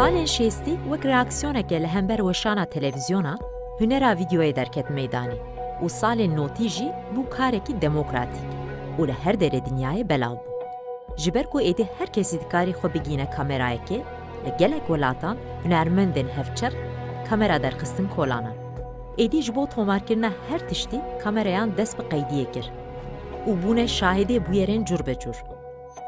Salên şêstî wek reaksiyoneke li hember weşana televizyona, hunera vîdyoyê derket meydanê û salên notî jî bû karekî demokratîk û li her derê dinyayê belav bû. Ji ber ku êdî her kesî dikarî xwe bigîne kamerayekê, li gelek welatan hunermendên hevçer kamera derxistin kolanan. Êdî ji bo tomarkirina her tiştî kamerayan dest bi qeydiyê kir û bûne şahidê bûyerên cur be cur.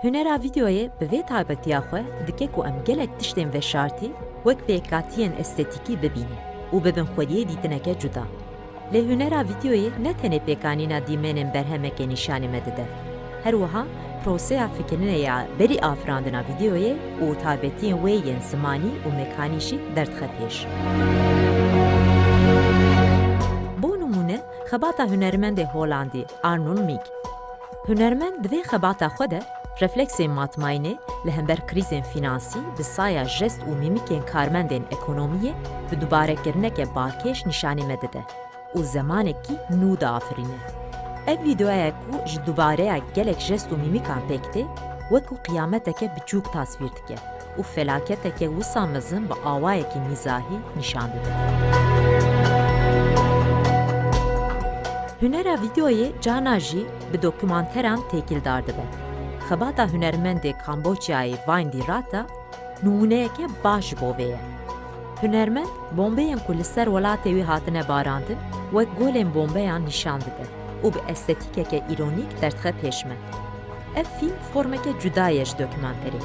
Hunera vîdyoyê bi vê taybetiya xwe dike ku em gelek tiştên veşartî wek pêkatiyên estetîkî bibînin û bibin xwediyê dîtineke cuda. Lê hunera vîdyoyê ne tenê pêkanîna dîmenên berhemekê nîşanî me dide. Her wiha proseya fikirinê ya berî afirandina vîdyoyê û taybetiyên wê yên zimanî û mekanî jî derdixe pêş. Bo nimûne xebata hunermendê Holandî Arnold Mink. Hunermend di vê xebata xwe de refleksên matmayînê li hember krîzên finansî bi saya jest û mîmîkên karmendên ekonomiyê bi dubarekirineke balkêş nîşanî me dide û zemanekî nû diafirîne. Ev vîdyoyek ku ji dubareya gelek jest û mîmîkan pêk tê, wekû qiyameteke biçûk tasvîr dike û felaketeke wisa mezin bi awayekî mîzahî nîşan dide. Hunera vîdyoyê cana jî bi dokümanteran têkildar dibe. Xebata hunermendê Kamboçyayê Wayne Dirata numûneyeke baş ji bo vê ye. Hunermend bombeyên ku li ser welatê wî hatine barandin wek golên bombeyan nîşan dide û bi estetîkeke îronîk derdixe pêş me. Ev fîlm formeke cuda ye ji dokümanterê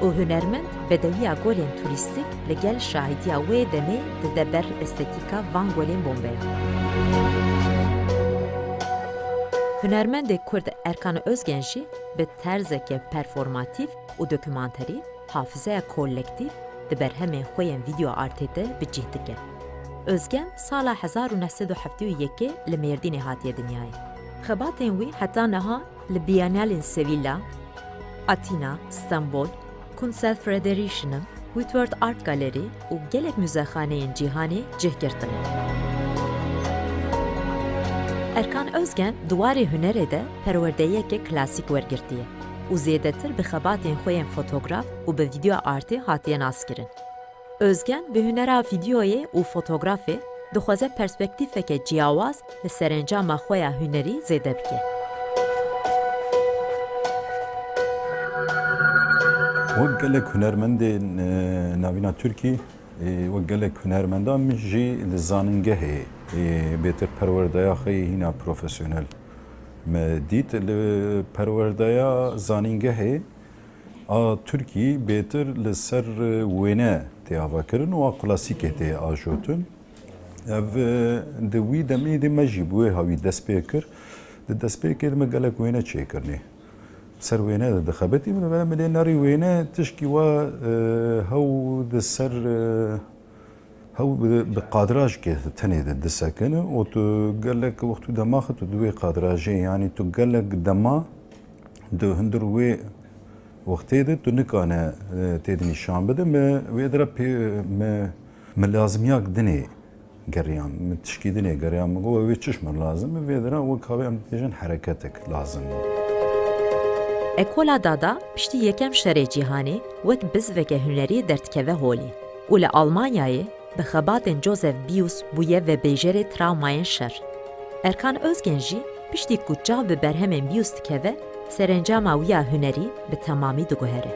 û hunermend bedewiya golên turîstîk li gel şahîdiya wê demê dide ber estetîka van golên bombeyan. Hunermendê Kurd Erkan Özgen jî bi terzeke performatîv û dokümanterî hafızeya kolektîv di berhemên xwe yên vîdyo artê de bi cih dike. Özgen sala 1971 li Mêrdînê hatiye dinyayê. Xebatên wî heta niha li Bienalên Sevilla, Atina, Stenbol, Kunsel Fredericia, Whitworth Art Gallery û gelek müzexaneyên cîhanê cih girtine. Erkan Özgen duwarê hunerê de perwerdeyeke klasîk wergirtiye û zêdetir bi xebatên xwe yên fotograf û bi vîdyo artê hatiye naskirin. Özgen bi hunera vîdyoyê û fotografê dixwaze perspektîfeke ciyawaz li serencama xwe ya hunerî zêde bike. Wek gelek hunermendên navîna Tirkî wek gelek hunermendan min jî li zanîngehê bêtir perwerdeya xwe hîna profesyonel me dît li perwerdeya zanîngehê a Tirkî bêtir li ser wêne tê avakirin û a klasîkê tê ajotin. Ev di wî demê de me jî bi wê havî dest pê kir. Di destpêkê de me gelek wêne çêkirî. Ser wêne de dixebitî min milê nerî wêne tişkî we hew di ser hew bi qadrajkê tenê de disekin û tu gelek wextû dema xwe tu di wê qadrajê yanî tu gelek dema di hundir wê wextê de tu nikane tê de nîşan bide me wê dira me lazimiyak dinê geriyan me tişkî dinê geriyan me got wê çiş me lazim wê dira wek havê em dibêjin hereketek lazim. Ekola Dada piştî yekem şerê cîhanê wek bizveke hunerî derdikeve holê û li Almanyayê bi xebatên Joseph Beuys bûye vebêjerê travmayên şer. Erkan Özgen jî piştî ku çav bi berhemên Beuys dikeve, serencama wî ya hunerî bi temamî diguhere.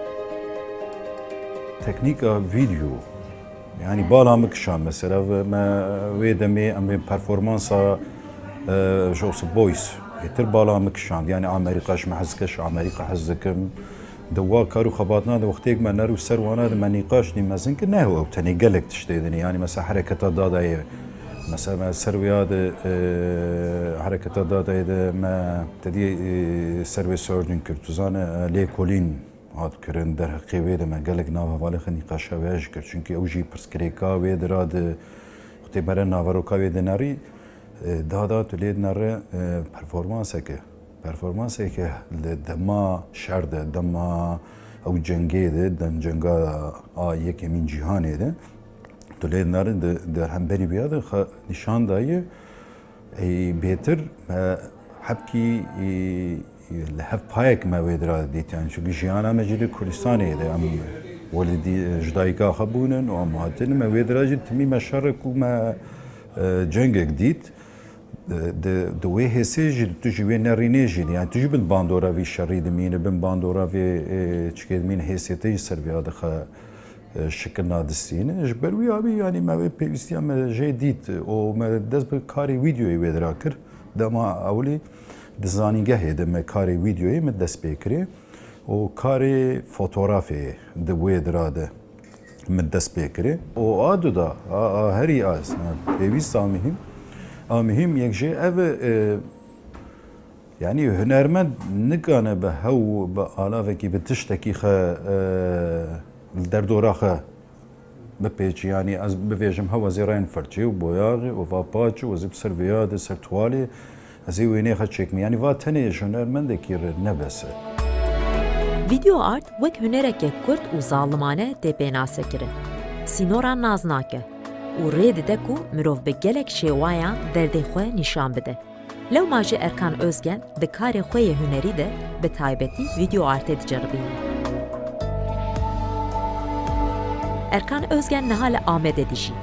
Teknîka video yani bala me kişan mesela me wê demê em ê performansa Joseph Beuys êtir bala me kişand yani Amerîka ji me hez dike Amerîka hez dikim di wa kar û xebatna de wextêk me ner û ser wana de me nîqaş dî mezin ki ne ew tenê gelek tiştê dinê yani mesela hereketa dadayê mesela me ser wêya de hereketa dadayê de me tedî ser wê sordun kir tu zane lêkolîn hat kirin derheqê wê de me gelek nav hevalê xwe nîqaşa wê ji kir çünkü ew jî pirsgirêka wê dira di wextê mere navaroka wê de nerî dada tu lê nare performanseke li dema şer de dema ew cengê de dem cenga a yekê min cîhanê de tu lê nare di hemberî vêya de nîşan daye bêtir hepkî li hev payek me wê dira dît yani çünkü jiyana me jî li Kurdistanê de em ولدي جدايكا خبونن ومهاتن ما ويدراجي تمي مشارك وما جنگ جديد دوی حسی جد تجوی نرینه جد یعنی تجوی بند باندورا وی شرید مینه بند باندورا وی چکید مین حسیتی سرویا دخه شکل نادستینه جبروی آبی یعنی ما وی پیوستی ما جدید و ما دست به کاری ویدیویی ودرا کر دما اولی دزانیگه هده ما کاری ویدیویی ما دست بکری و کاری فوتوغرافی دوی دراده ما دست بکری و آدو دا هری آز پیوست آمیهم mühim یک şey ev yani hünermend nikane be hev be alaveki be tiştekî xe derdora xe bipêçî yani ez bivêjim hewa zêrayên ferçê û boyaxê û va paçî û ez ê bi ser vêya de ser tuvalê ez ê wênê xe çêkme yani va tenê ji hunermendekî re nebese. Video art wek hunerekê Kurd û zalimane tê pênasekirin. Sînoran naz nake. û rê dide ku mirov bi gelek şêwayan derdê xwe nîşan bide. Lewma jî Erkan Özgen di karê xwe yê hunerî de bi taybetî video artê diceribîne. Erkan Özgen niha li Amedê dijî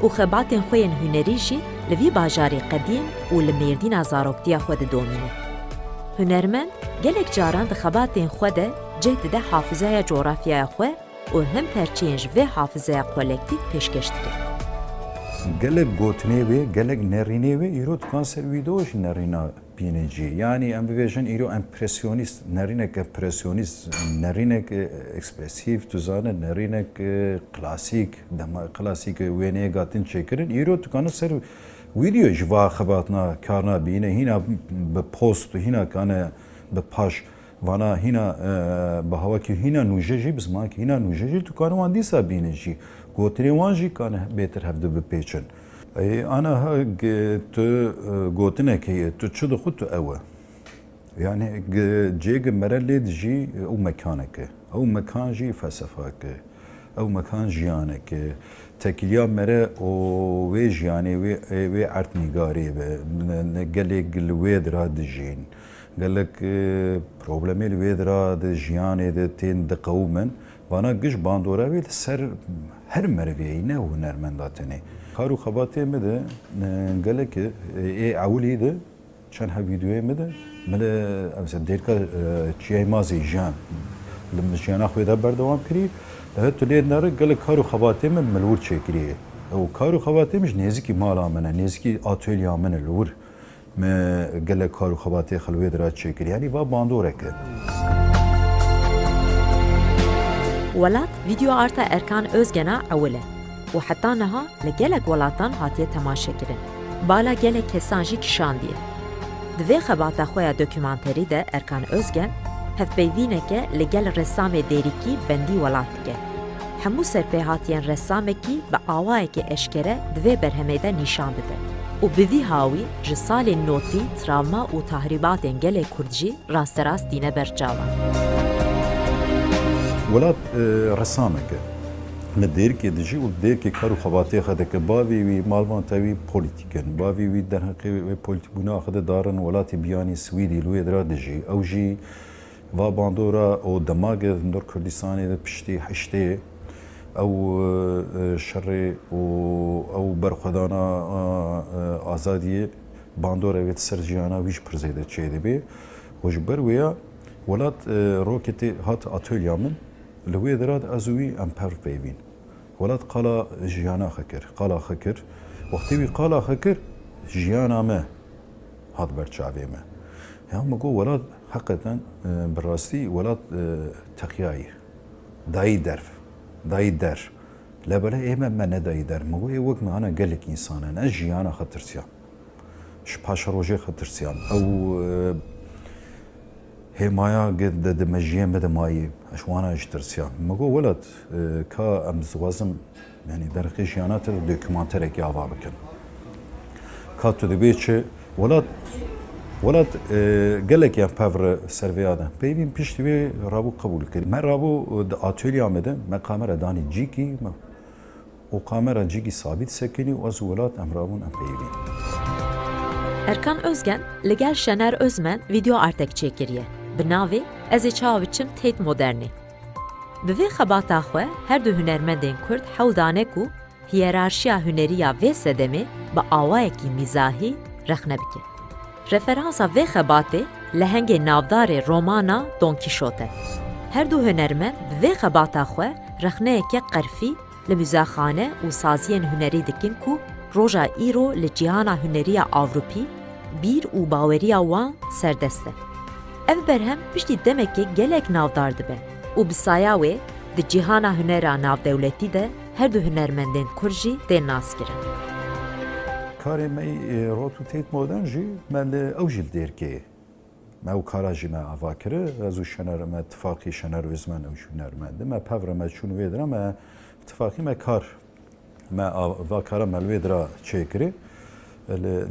û xebatên xwe yên hunerî jî li vî bajarê qedîm û li mêrdîna zaroktiya xwe didomîne. Hunermend gelek caran di xebatên xwe de cih dide hafîzaya coğrafyaya xwe û hem terçeyên ji vê hafîzaya kolektîv pêşkeş dike. Gelek gotinê wê, gelek nerînê wê îro dikan ser wîdeo jî nerîna bîne cî. Yani em bibêjin îro empresyonîst, nerînek empresyonîst, nerînek ekspresîv, tu zane nerînek klasîk, dema klasîk wêneyê gatin çêkirin, îro dikane ser wîdeo ji va xebatna karna bîne, hîna bi post, hîna kane bi paş, vana hîna bi hawakî hîna nûje jî, bi zimankî hîna nûje jî dikane wan dîsa bîne jî. Gotinê wan jî kane bêtir hev bipêçin. Ana tu gotinekê tu çi dixwe tu ew e. Yani cêgê merelê dijî ew mekaneke. Ew mekan jî felsefeke. Ew mekan jiyaneke. Tekiliya mere o wê jiyanê wê ertnîgarê be. Gelek li wê dira dijîn. Gelek problemê li wê dira di jiyanê de tên diqewmin. Vana giş bandora wê ser her meriviyê ne hunermenda tenê. Kar û xebatê me de gelek ê ewilî de çend hev vîdyoyê me de me dêrka çiyayê mazê jiyan li jiyana xwe de berdewam kirî li tu lê nere gelek kar û xebatê me me li wir çêkiriye. Ew kar û xebatê me ji nêzîkî mala me ne nêzîkî atölyeya me ne li wir me gelek kar û xebatê xwe li wê dira çêkiriye. Yani va bandorek e. Welat video arta Erkan Özgen'a ewil e û heta niha li gelek welatan hatiye temaşekirin. Bala gelek kesan jî kişandiye. Di vê xebata xwe ya dokümanterî de Erkan Özgen hevpeyvîneke li gel ressamê derîkî bendî welat dike. Hemû serpêhatiyên ressamekî bi awayekî eşkere di vê berhemê de nîşan dide. û bi vî hawî ji salên notî, travma û tahrîbatên gelê Kurd jî rasterast dîne ber çavan. Welat ressameke. Li dêrkê dijî û dêrkê kar û xebatê xwe dike bavê wî malbanta wî polîtîk in. Bavê wî derheqê wê polîtîkbûna xwe de darin welatê biyanî Swîdî li wê dira dijî. Ew jî va bandora û demagê li Nor Kurdistanê de piştî heştê ew şerê û ew berxwedana azadiyê bandora wê ser jiyana wî ji pir zêde çê dibe. û ji ber wê ya welat roketê hat atölya min li wê dira ez û wî em pev peyvîn. Welat qala jiyana xwe kir, qala xwe kir. Wextê wî qala xwe kir, jiyana me hat ber çavê me. Ya me got welat heqeten bi rastî welat teqiyayî. Dayî derv, dayî der. Lebele ême me nedayî der. Me got ê wek me hene gelek însanan. Ez jiyana xwe tirsiyan. Ji paşa rojê xwe tirsiyan. Ew hêmaya de dimejiyê me de mayî eş wana jî tirsiyan. Me got welat ka em dixwazim yani derxê jiyana te dokümanterekî ava bikin. Ka tu dibê çi welat gelek yan pev re servêya de peyvîn piştî wê rabû qebûl kir. Me rabû di atölyeya me de me kamera danî cîkî o kamera cîkî sabît sekinî û ez û welat em rabûn em peyvîn. Erkan Özgen li gel Şener Özmen video artek çêkiriye. Bi navê Ez ê çawa biçim têt modernê. Bi vê xebata xwe her du hunermendên Kurd hewdane ku hiyerarşiya huneriya vê sedemê bi awayekî mîzahî rexne bike. Referansa vê xebatê lehengê navdarê romana Don Quixote. Her du hunermend bi vê xebata xwe rexneyeke qerfî li mîzaxane û saziyên hunerî dikin ku roja îro li cîhana huneriya Awropî bîr û baweriya wan serdest e. Ev berhem piştî demekê gelek navdar dibe û bi saya wê di cîhana hunera navdewletî de her du hunermendên Kurd jî tên naskirin. Karê me rotu têt modern jî me li ew jî dêrkê. Me û kara jî me ava kir, ez û şener me tifaqî şener û zman ew jî hunermend. Me pevre me çûn wê dira me tifaqî me kar me ava kara me li wê dira çêkirî.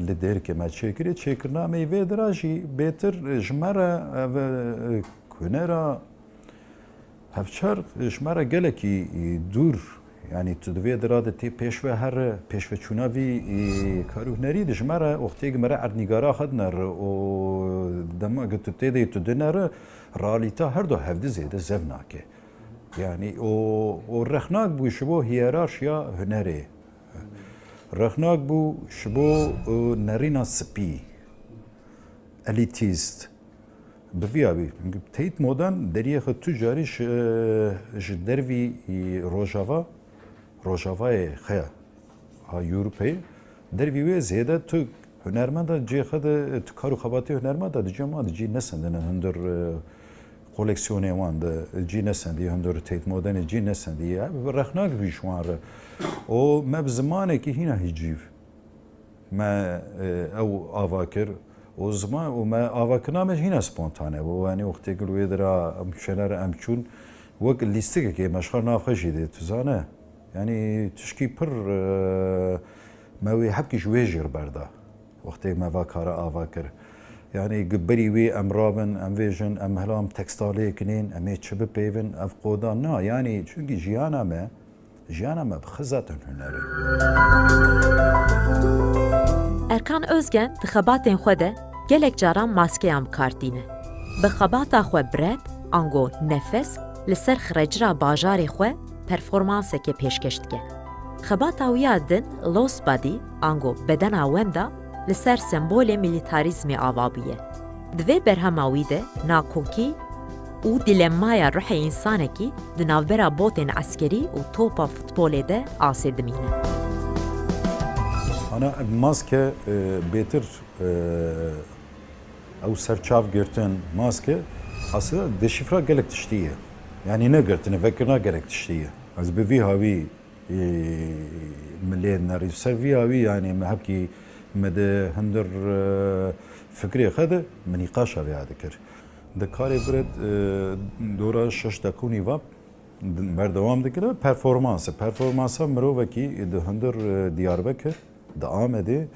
Li dêrkê me çêkirî, çêkirina me vê dira jî bêtir ji me re ev hunera hevçar ji me re gelekî dûr yani tu divê dira de tê pêşve her pêşveçûna vî karû hunerî de ji me re oxtêk me re erdnîgara xwe diner û dema ku tu tê de tu dinere realîta her du hevdî zêde zev nake. Yani o rexnak bû ji bo hiyerarşiya hunerê. Rexnak bû ji bo nerîna spî, elîtîst. Bi vî avî teyit modern deriyê xwe tu carî ji dervî rojavayê xwe ha Ewropayê dervî wê zêde tu hunermenda cê xwe de tu kar û xebatê hunermenda di cema di cî nesendine hundir koleksiyonê wan de cî nesendî hundir teyit modernê cî nesendî rexnak bî ji wan re o me bi zimanekî hîna hîcîv me ew ava kir o zaman û me avakirina me hîna spontane bû yanî wextê ku wê dira em şener em çûn wek lîstikekê meşxer nav xwe jî dê tu zane yanî tişkî pir me wê hepkî ji wê jî berda wextê me va kara ava kir yani berî wê em rabin em vêjin em helam tekstalê kinên em ê çi bipêvin ev qodan na yani çünkü jiyana me bi xizatin hunerê. Erkan Özgen di xebatên xwe de gelek caran maskeyan bikartîne. Bi xebata xwe biret, ango nefes li ser xrecira bajarê xwe performanseke pêşkeş dike. Xebata wiya din Lost Body, ango bedena wenda li ser sembolê milîtarizmê ava bûye. Di vê berhema wî de nakokî û dilemmaya ruhê însanekî di navbera botên eskerî û topa futbolê de asê dimîne. Ana maske bêtir ew serçav girtin maske aslında deşifra gelek tiştî ye. Yani ne girtine vekirna gelek tiştî ye. Ez bi vî havî milên nerî ser vî havî yani me hepkî me de hundir fikrê xwe de min nîqaşa vê dikir. Di karê biret dora şeş deqûnî va berdewam dikire performansa mirovekî di hundir Diyarbekir di Amedê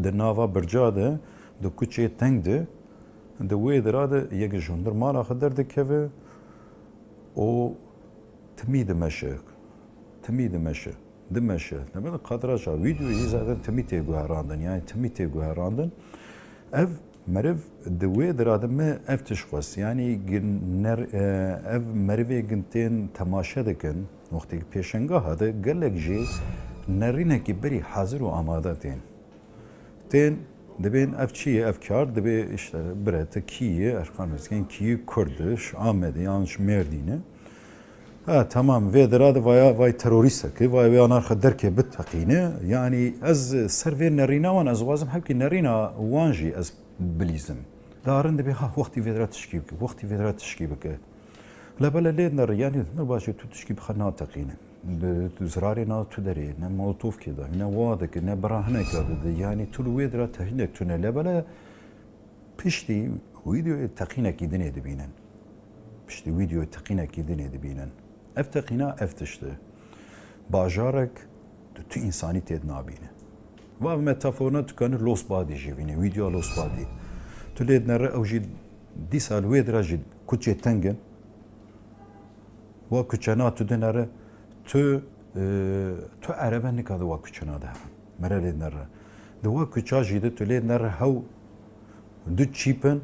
di nava birca de di kuçê teng de di wê dira de yek ji hundir mala xwe derdikeve o timî dimeşe demek qadraja videoyê zaten timî tê guherandin yani timî tê guherandin ev meriv di wê dira de me ev tişxwest yani ev merivê gintên temaşe dikin wextê pêşengeha de gelek jî nerînekî berî hazir û amade tên dibên ev çi ye ev kar dibê işte birete kî ye Erkan Özgen kî Kurdiş Amedê yan ji Mêrdînê ha tamam vê dira de vay terorîstekî vay wê anar xwe derkê biteqîne yani ez ser vê nerîna wan ez dixwazim hepkî nerîna wan jî ez bilîzim darin dibê ha wextî vê dira tişkî bike lebele lê ner yani mir başê tu tişkî bi xwe nateqîne zirarê na tu derê ne molotofkê da ne wa dike ne birahineka dide yani tu li wê dira tehînek tune lebele piştî wîdeoyê teqînekî dinê dibînin piştî wîdeoyê teqînekî dinê dibînin ev teqîna ev tiştê bajarek tu însanî tê nabîne va metaforna tukanî Lost Body jî bîne wîdeoya Lost Body tu lê nere ew jî dîsal wê dira jî kuçê tengin wa kuçena tu dinere tu ereve nikade wa kuçena de mere lê nere di wa kuça jî de tu lê nere hew du çîpin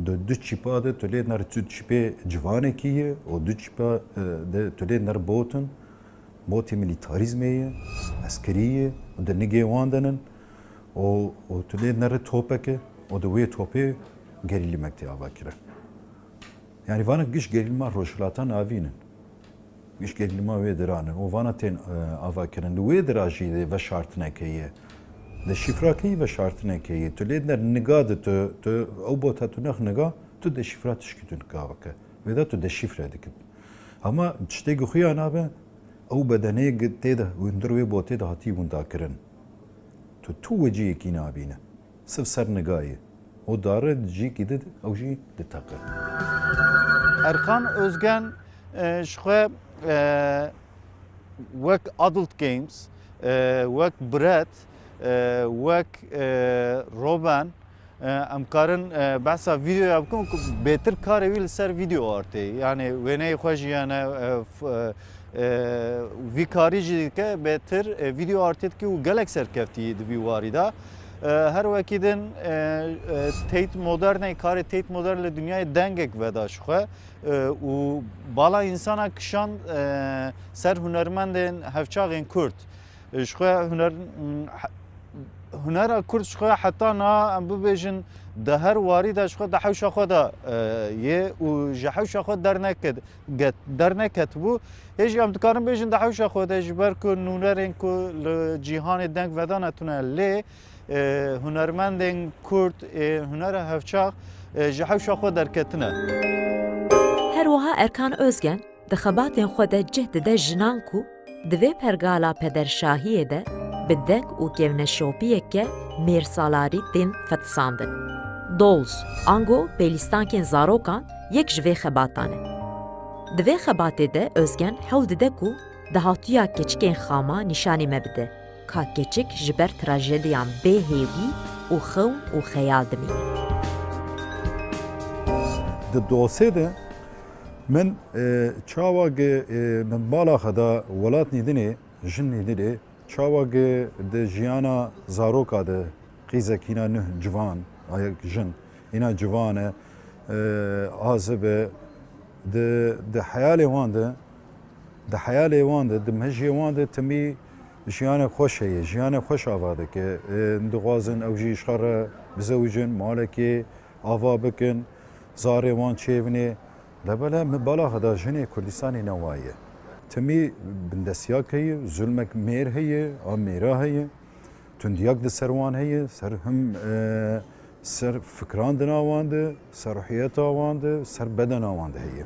du çipa de tülê ner tu çipê civanekî ye û du çipa de tülê ner botin botê milîtarizmê ye eskerî ye û di nigê wan denin û tülê ner topeke û di wê topê gerîlîmek tê ava kirin. Yani vana giş gerilma rojhilatan avînin. Giş gerilma wê diranin û vana tên ava kirin. Li wê dira jî de veşartinekê ye. De şifrakî veşartinekê ye. Tu lê ner niga de tu ew bota tu nex niga tu de şifra tişkî tu niga bike. Vê de tu de şifre dikin. Ama tiştekî xuya nabe ew bedenê tê de hundir wê botê de hatî wenda kirin. Tu weciyekî nabîne. Sırf ser nigayê. O dare cîkî de ew jî diteqe. Erkan Özgen şuhe wek Adult Games, wek Brett, wek Robin em karin behsa video yapkın betir kar evil ser video artı. Yani wene xwe yani vî karî jî dike betir video artı ki û gelek serkeftî di vî warî da. Her vekidin Tate Modern'e karı Tate Modern'le dünyaya dengek veda şuhe u bala insana kışan ser hünermendin hevçağın Kürt şuhe hünera Kürt şuhe hatta na bu bejin de her wari da şuhe da hevşa xwe da ye u ji hevşa xwe derneket bu hiç em dikarin bejin da hevşa xwe da ji ber ku nûnerên ku li cîhanê deng veda netune lê هنرمندین کرد هنر هفچاق جهوشا خود درکتنه. هر وها ارکان özgen د خباتên xwe de cih dide jinan ku di vê pergala pederşahiyê de bi deng û kevneşopiyeke mêrsalarî tên fetisandin. Dolz, ango pêlîstankên zarokan yek ji vê xebatan e. Di vê xebatê de özgen hew dide ku dahatiya keçikên xama nîşanî me bide. Ka keçik ji ber trajediyan bêhêvî û xewn û xeyal dimîne. Di dosê de min çawagê min bala xwe da welat nêdinê jin nêdinê çawagê di jiyana zaroka de qîzekîna nûh civan ayek jin îna civan e azib e di heyalê wan de di mejiyê wan de timî jiyana xweş heye, jiyana xweş ava dike. Dixwazin ew jî ji re bizewicin, malekê ava bikin, zarê wan çêvinê. Lebele min bala xwe da jinê Kurdistanê newa ye. Timî bindesiyak heye, zulmek mêr heye, a mêra heye, tundiyak di ser wan heye, ser fikran di nav wan de, ser ruhiyeta wan de, ser bedena wan de heye.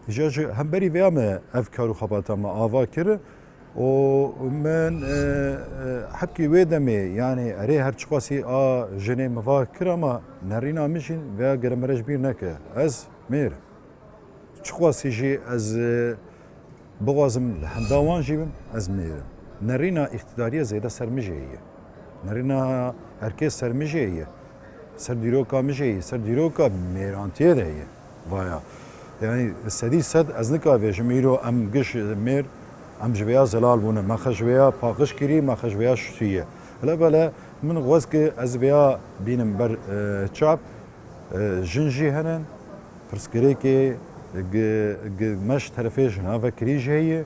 Îja ji hemberî vêya me ev kar û xebata me ava kir و من حبكي ويدمي يعني اري هر چقاسي جني مفاكر اما نرينا مشين و گرمرج بير نكه از مير چقاسي جي از بغازم هنداوان جيبم از مير نرينا اقتداريه زياده سرمجيه نرينا herkes sermجيه سر ديروكا مجيه سر ديروكا ميرانتيه ده بايا يعني سدي سد از نكا جميرو ام گش مير ام جویا زلال بونه ما خجویا پاقش کری ما خجویا شتیه هلا بلا من غوز که از ویا بینم بر چاپ جنجی هنن پرسکری که مش طرفه جنا و کریج هیه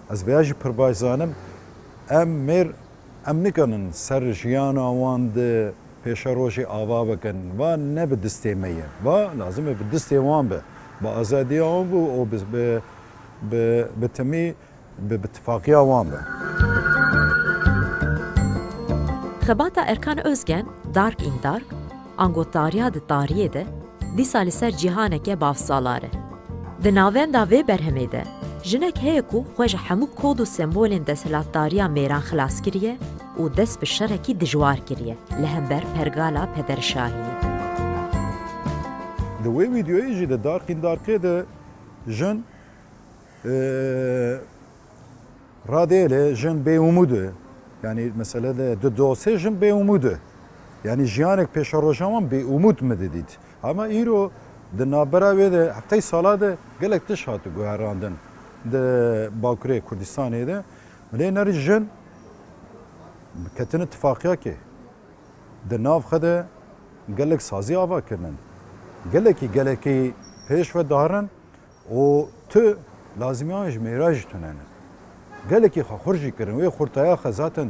از ویا جی پربایزانم ام نکنن سر جیانا واند پیش روشی آوا بکن و نه به دسته میه و لازمه به دسته وان به با آزادی آن بو و به تمی باتفاقیه وان به. Xebata Erkan Özgen, Dark in Dark, angotariya di tariyê de, dîsa li ser cîhaneke bavsalar e. Di navenda vê berhemê de, jinek heye ku xwe ji hemû kod û sembolên desthilatdariya mêran xilas kiriye û dest bi şerekî dijwar kiriye li hember pergala pederşahiyê. Di wê vîdyoyê jî di Dark in Darkê de jin radêle jin bêumûd e. Yani mesela de dosê jin bêumûd e. Yani jiyanek pêşarojawan bêumûd me didît. Ama îro di navbera wê de hefteyê sala de gelek tiş hatu guherandin di Bakurê Kurdistanê de. Lê nerî jin ketin ittifaqiyekê di nav xwe de gelek sazî ava kirin. Gelekî pêş ve darin û tu lazimiyan ji mêra jî tunene. Gelekî xwe xur jî kirin, wê xurtaya xwe zaten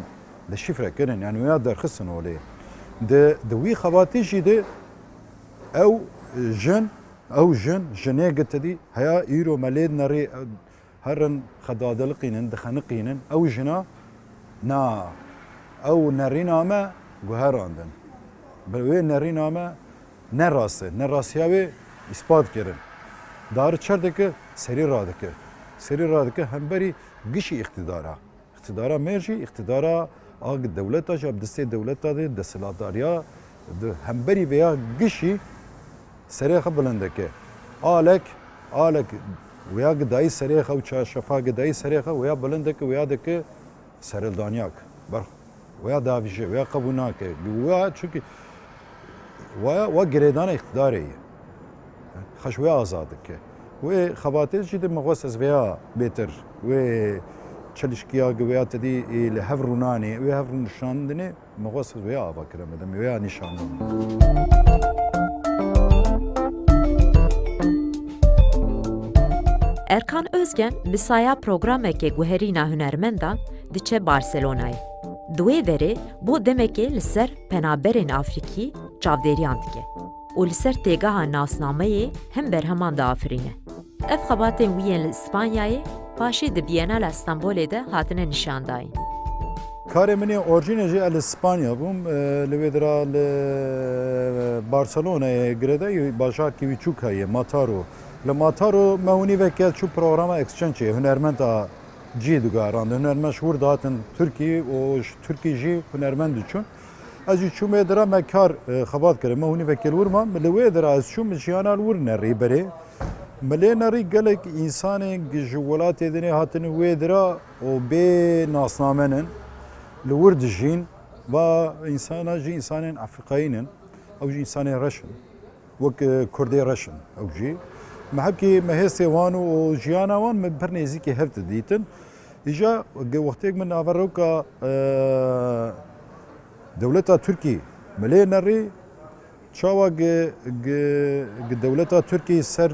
li şîfre kirin, yani wêya derxistin olê. Di wî xebatî jî de ew jin jinê gitidî heya îro melê nerê herin xedadiliqînin, dixeniqînin, ew jina na ew nerîna me guherandin. Bi wê nerîna me ne rast e, ne rastiya wê îspat kirin. Darı çer dike, serî radike. Serî radike hemberî gişî iqtidara. İqtidara mêr jî, iqtidara ag dewleta jî, destê dewleta de, desthilatdariya hemberî vêya gişî serê xwe bilind dike. Alek wêya gidayî serê xwe û çarşefa gidayî serê xwe wêya bilind dike, wêya dike serildaniyak. Wêya davîje, wêya qebûl nake. Wêya çünkü wa girêdana iqtidarê ye. Xweş wê azad dike. Wê xebatê jî de mixwest ez vêya bêtir. Wê çelişkiya wêya tedî li hev rûnanê, wê hev rû nişandinê mixwest ez vêya ava kiremedim, wêya nîşandin. Erkan Özgen bi saya programekê guherîna hunermendan diçe Barcelonayê. Di wê derê bo demekê li ser penaberên Afrikî çavdêriyan dike û li ser têgeha nasnameyê hem berheman diafirîne. Ev xebatên wî yên li İspanyayê paşê di Bienala Stenbolê de hatine nîşandayîn. Karê min ê orjînê jî li İspanya bûm, li wê dira li Barcelonayê girêdayî bajarekî wî çûk heye, Mataro. Li Mataro me hûnî veke çû programa exchangeê, hunermenda cî digarand. Hunermend ji wir datin Tirkiyê û ji Tirkî jî hunermend diçûn. Ez jî çûm ê dira me kar xebat kirim, me hûnî veke li wir mam. Li wê dira ez çûm jiyana li wir nerî berê. Milê nerî gelek însanên ji welatê dinê hatin wê dira û bê nasnamenin li wir dijîn va însana jî însanên Afrikayînin, ew jî însanên reşin. Wek Kurdê reşin ew jî. Me hepkî me hêsê wan û jiyana wan me pir nêzîkî hev didîtin. Îja wextêk min avaroka dewleta Tirkî milê nerî çawa dewleta Tirkî ser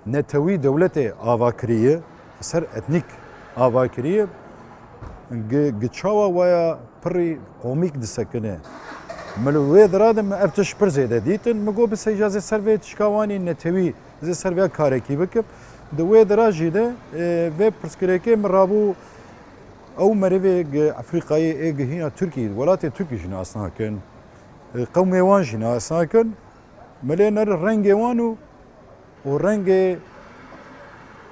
netewî dewletê ava kiriye, ser etnik ava kiriye, çawa waya pirî komîk disekine. Mil wê diradim me ev tiş pir zêde dîtin, me got bisêja zê ser vê tişka wanî netewî zê ser vê karekî bikim. Di wê dira jî de vê pirsgirêkê min rabû ew merivê Efrîqayê ê gihîna Tirkî, welatê Tirkî jî nasna kirin. Qewmê wan jî nasna kirin. Milê nerî rengê wan û rengê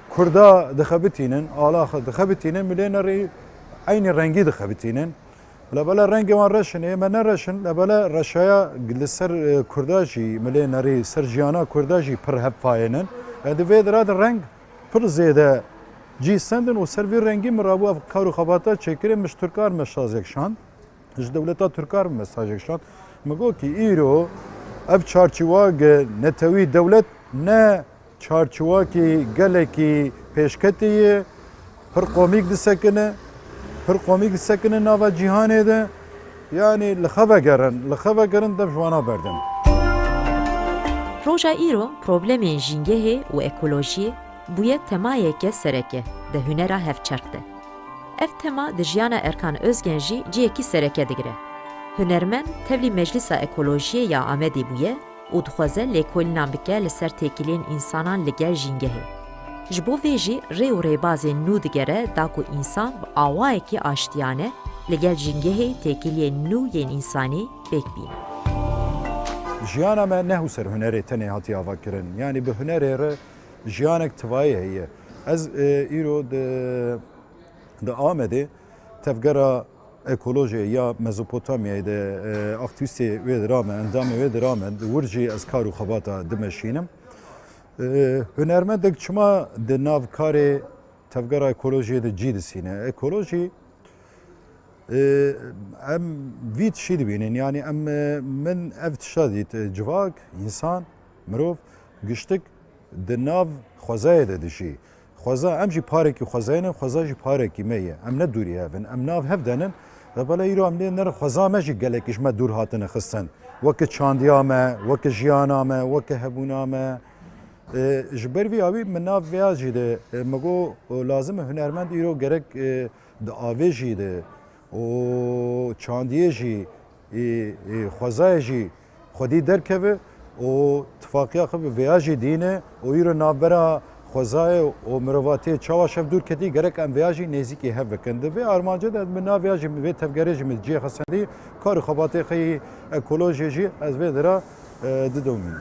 Kurda dixebitînin, ala xwe dixebitînin, milê nerî aynî rengî dixebitînin. Lebele rengê wan reşin ê me nereşin, lebele reşaya li ser Kurda jî milê nerî ser jiyana Kurda jî pir hev payênin. Di vê dira de reng pir zêde cî sendin û ser vê rengî min rabû ev kar û xebata çêkirê min ji Tirkar mesajek şand. Ji dewleta Tirkar mesajek şand. Me got ki îro ev çarçîvak netewî dewlet ne çarçîvakî gelekî pêşketî ye, pir komîk disekine, pir komîk disekine nava cîhanê de, yani li xeve gerin dev ji wana berdin. Roja îro problemên jîngehê û ekolojiyê bûye temayeke sereke di hunera hevçerk de. Ev tema di jiyana Erkan Özgen jî ciyekî sereke digire. Hunermend tevlî Meclisa Ekolojiyê ya Amedê bûye û dixwaze lêkolînan bike li ser têkiliyên însanan li gel jîngehê. Ji bo vê jî rê û rêbazên nû digere da ku însan bi awayekî aştiyane li gel jîngehê têkiliyên nû yên însanî pêk bîne. Jiyana me nehu ser hunerê tenê hatiye ava kirin. Yani bi hunerê re jiyanek tivayê heye. Ez îro di Amedê tevgera ekolojiyê ya Mezopotamyayê de aktivîstê wê dira me, endamê wê dira me, wir jî ez kar û xebata dimeşînim. Hunermendek çima di nav karê tevgera ekolojiyê de cî disîne. Ekolojî em vî tişî dibînin, yani em min ev tişa dît civak, însan, mirov giştik di nav xwezayê de dijî. Xweza em jî parekî xwezayê ne, xweza jî parekî me ye. Em ne dûrî hevin, em nav hev denin, Bela îro em lê nere xweza me jî gelekî ji me dûr hatine xistin. Weke çandiya me, weke jiyana me, weke hebûna me. Ji ber vî awî min nav vêya jî de me got lazim e hunermend îro gerek di avê jî de û çandiyê jî xwezayê jî xwedî derkeve û tifaqiya xwe bi vêya jî dîne û îro navbera xwezayê û mirovatiyê çawa şev dûr ketî gerek em vêya jî nêzîkî hev bikin. Di vê armanca de min nav vêya jî vê tevgerê jî min ciyê xesendî karî xebatê xeyî ekolojiyê jî ez vê dira didomîn.